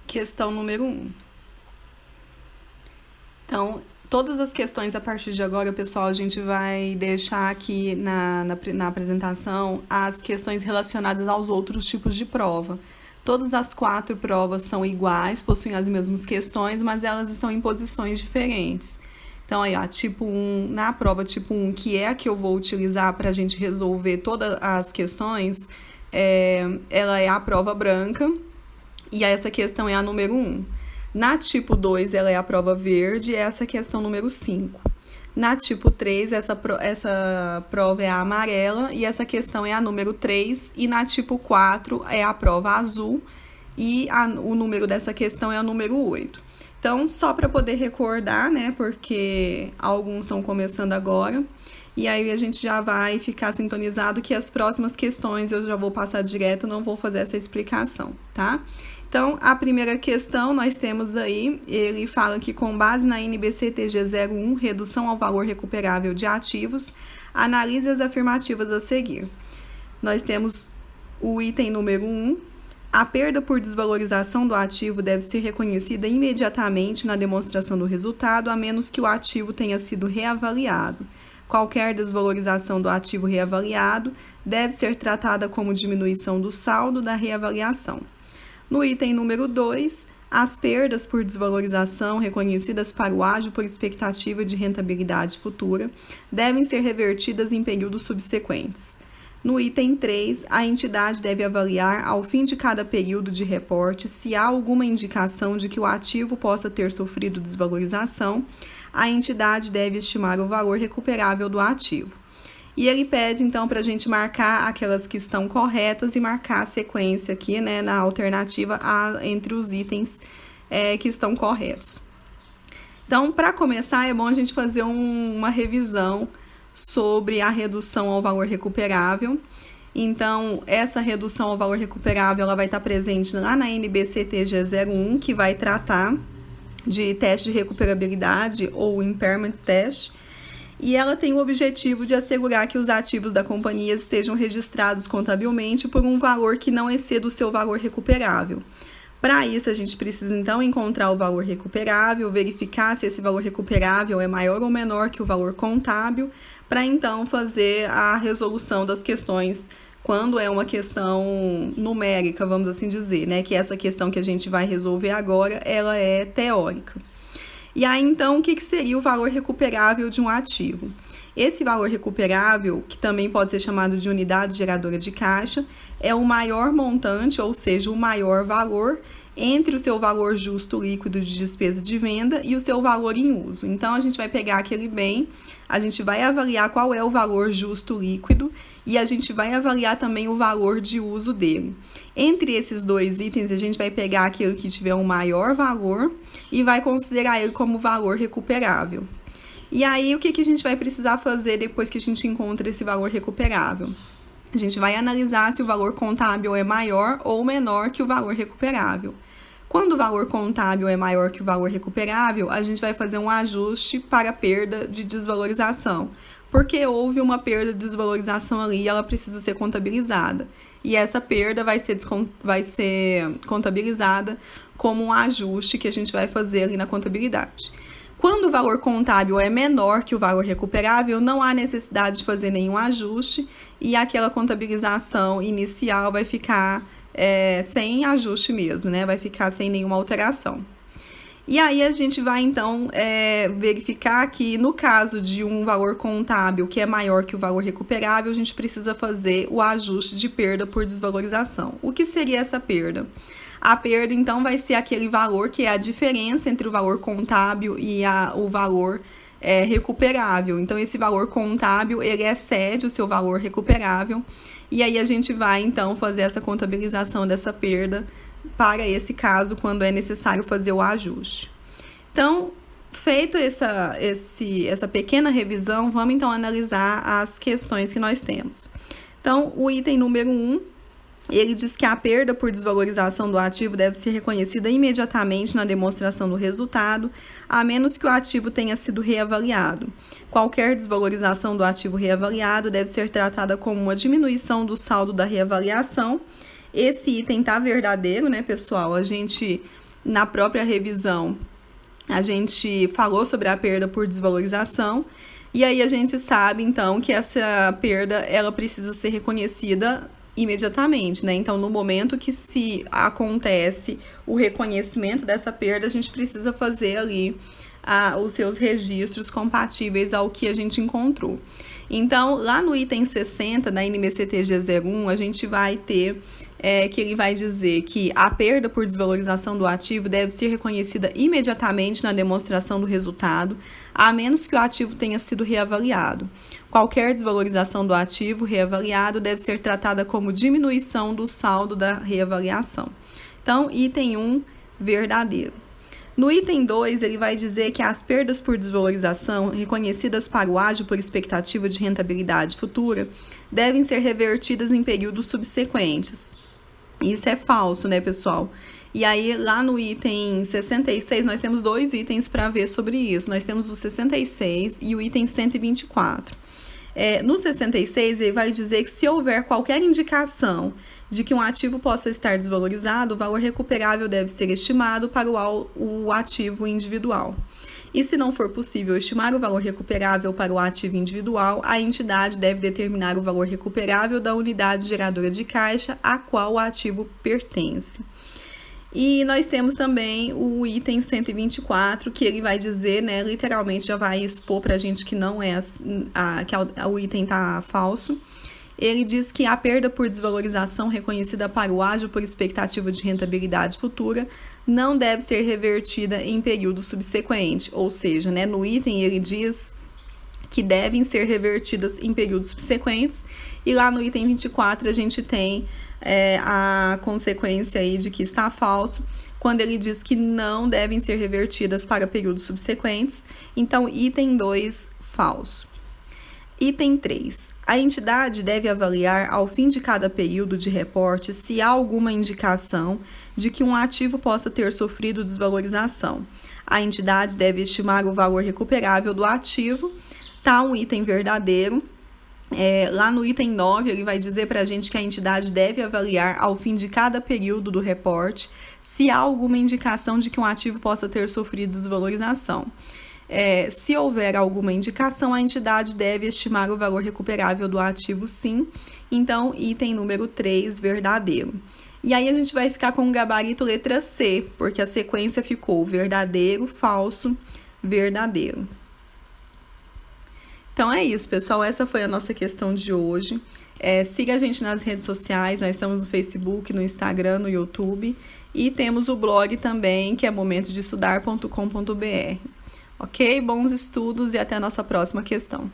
Questão número 1. Então, todas as questões a partir de agora, pessoal, a gente vai deixar aqui na apresentação as questões relacionadas aos outros tipos de prova. Todas as 4 provas são iguais, possuem as mesmas questões, mas elas estão em posições diferentes. Então, aí, ó, tipo 1, na prova tipo 1, que é a que eu vou utilizar para a gente resolver todas as questões, ela é a prova branca, e essa questão é a número 1. Na tipo 2, ela é a prova verde, e essa é a questão número 5. Na tipo 3, essa prova é a amarela, e essa questão é a número 3. E na tipo 4, é a prova azul, e o número dessa questão é o número 8. Então, só para poder recordar, né, porque alguns estão começando agora, e aí a gente já vai ficar sintonizado que as próximas questões eu já vou passar direto, não vou fazer essa explicação, tá? Então, a primeira questão nós temos aí, ele fala que com base na NBC-TG 01, redução ao valor recuperável de ativos, analise as afirmativas a seguir. Nós temos o item número 1, a perda por desvalorização do ativo deve ser reconhecida imediatamente na demonstração do resultado, a menos que o ativo tenha sido reavaliado. Qualquer desvalorização do ativo reavaliado deve ser tratada como diminuição do saldo da reavaliação. No item número 2, as perdas por desvalorização reconhecidas para o ágio por expectativa de rentabilidade futura devem ser revertidas em períodos subsequentes. No item 3, a entidade deve avaliar, ao fim de cada período de reporte, se há alguma indicação de que o ativo possa ter sofrido desvalorização. A entidade deve estimar o valor recuperável do ativo. E ele pede, então, para a gente marcar aquelas que estão corretas e marcar a sequência aqui, né, na alternativa entre os itens que estão corretos. Então, para começar, é bom a gente fazer uma revisão sobre a redução ao valor recuperável. Então, essa redução ao valor recuperável ela vai estar presente lá na NBC-TG 01, que vai tratar de teste de recuperabilidade ou impairment test, e ela tem o objetivo de assegurar que os ativos da companhia estejam registrados contabilmente por um valor que não exceda o seu valor recuperável. Para isso, a gente precisa, então, encontrar o valor recuperável, verificar se esse valor recuperável é maior ou menor que o valor contábil, para, então, fazer a resolução das questões quando é uma questão numérica, vamos assim dizer, né? Que essa questão que a gente vai resolver agora, ela é teórica. E aí, então, o que seria o valor recuperável de um ativo? Esse valor recuperável, que também pode ser chamado de unidade geradora de caixa, é o maior montante, ou seja, o maior valor entre o seu valor justo líquido de despesa de venda e o seu valor em uso. Então, a gente vai pegar aquele bem, a gente vai avaliar qual é o valor justo líquido e a gente vai avaliar também o valor de uso dele. Entre esses dois itens, a gente vai pegar aquele que tiver um maior valor e vai considerar ele como valor recuperável. E aí, o que a gente vai precisar fazer depois que a gente encontra esse valor recuperável? A gente vai analisar se o valor contábil é maior ou menor que o valor recuperável. Quando o valor contábil é maior que o valor recuperável, a gente vai fazer um ajuste para a perda de desvalorização, porque houve uma perda de desvalorização ali e ela precisa ser contabilizada. E essa perda vai ser contabilizada como um ajuste que a gente vai fazer ali na contabilidade. Quando o valor contábil é menor que o valor recuperável, não há necessidade de fazer nenhum ajuste e aquela contabilização inicial vai ficar sem ajuste mesmo, né? Vai ficar sem nenhuma alteração. E aí a gente vai, então, verificar que no caso de um valor contábil que é maior que o valor recuperável, a gente precisa fazer o ajuste de perda por desvalorização. O que seria essa perda? A perda, então, vai ser aquele valor que é a diferença entre o valor contábil e o valor recuperável. Então, esse valor contábil, ele excede o seu valor recuperável. E aí, a gente vai, então, fazer essa contabilização dessa perda para esse caso, quando é necessário fazer o ajuste. Então, feito essa pequena revisão, vamos, então, analisar as questões que nós temos. Então, o item número 1, ele diz que a perda por desvalorização do ativo deve ser reconhecida imediatamente na demonstração do resultado, a menos que o ativo tenha sido reavaliado. Qualquer desvalorização do ativo reavaliado deve ser tratada como uma diminuição do saldo da reavaliação. Esse item está verdadeiro, né, pessoal? A gente na própria revisão, a gente falou sobre a perda por desvalorização, e aí a gente sabe, então, que essa perda, ela precisa ser reconhecida imediatamente, né? Então, no momento que se acontece o reconhecimento dessa perda, a gente precisa fazer ali os seus registros compatíveis ao que a gente encontrou. Então, lá no item 60 da NBCTG 01, a gente vai ter que ele vai dizer que a perda por desvalorização do ativo deve ser reconhecida imediatamente na demonstração do resultado, a menos que o ativo tenha sido reavaliado. Qualquer desvalorização do ativo reavaliado deve ser tratada como diminuição do saldo da reavaliação. Então, item 1, verdadeiro. No item 2, ele vai dizer que as perdas por desvalorização reconhecidas para o ágio por expectativa de rentabilidade futura devem ser revertidas em períodos subsequentes. Isso é falso, né, pessoal? E aí, lá no item 66, nós temos 2 itens para ver sobre isso. Nós temos o 66 e o item 124. No 66, ele vai dizer que se houver qualquer indicação de que um ativo possa estar desvalorizado, o valor recuperável deve ser estimado para o ativo individual. E se não for possível estimar o valor recuperável para o ativo individual, a entidade deve determinar o valor recuperável da unidade geradora de caixa a qual o ativo pertence. E nós temos também o item 124, que ele vai dizer, né, literalmente já vai expor para a gente que não é que o item está falso. Ele diz que a perda por desvalorização reconhecida para o ágio por expectativa de rentabilidade futura não deve ser revertida em período subsequente, ou seja, né, no item ele diz que devem ser revertidas em períodos subsequentes, e lá no item 24 a gente tem a consequência aí de que está falso, quando ele diz que não devem ser revertidas para períodos subsequentes. Então, item 2, falso. Item 3. A entidade deve avaliar, ao fim de cada período de reporte, se há alguma indicação de que um ativo possa ter sofrido desvalorização. A entidade deve estimar o valor recuperável do ativo. Tá um item verdadeiro. Lá no item 9, ele vai dizer para a gente que a entidade deve avaliar, ao fim de cada período do reporte, se há alguma indicação de que um ativo possa ter sofrido desvalorização. Se houver alguma indicação, a entidade deve estimar o valor recuperável do ativo, sim. Então, item número 3, verdadeiro. E aí a gente vai ficar com o gabarito letra C, porque a sequência ficou verdadeiro, falso, verdadeiro. Então é isso, pessoal. Essa foi a nossa questão de hoje. Siga a gente nas redes sociais, nós estamos no Facebook, no Instagram, no YouTube. E temos o blog também, que é momentodestudar.com.br. Ok? Bons estudos e até a nossa próxima questão.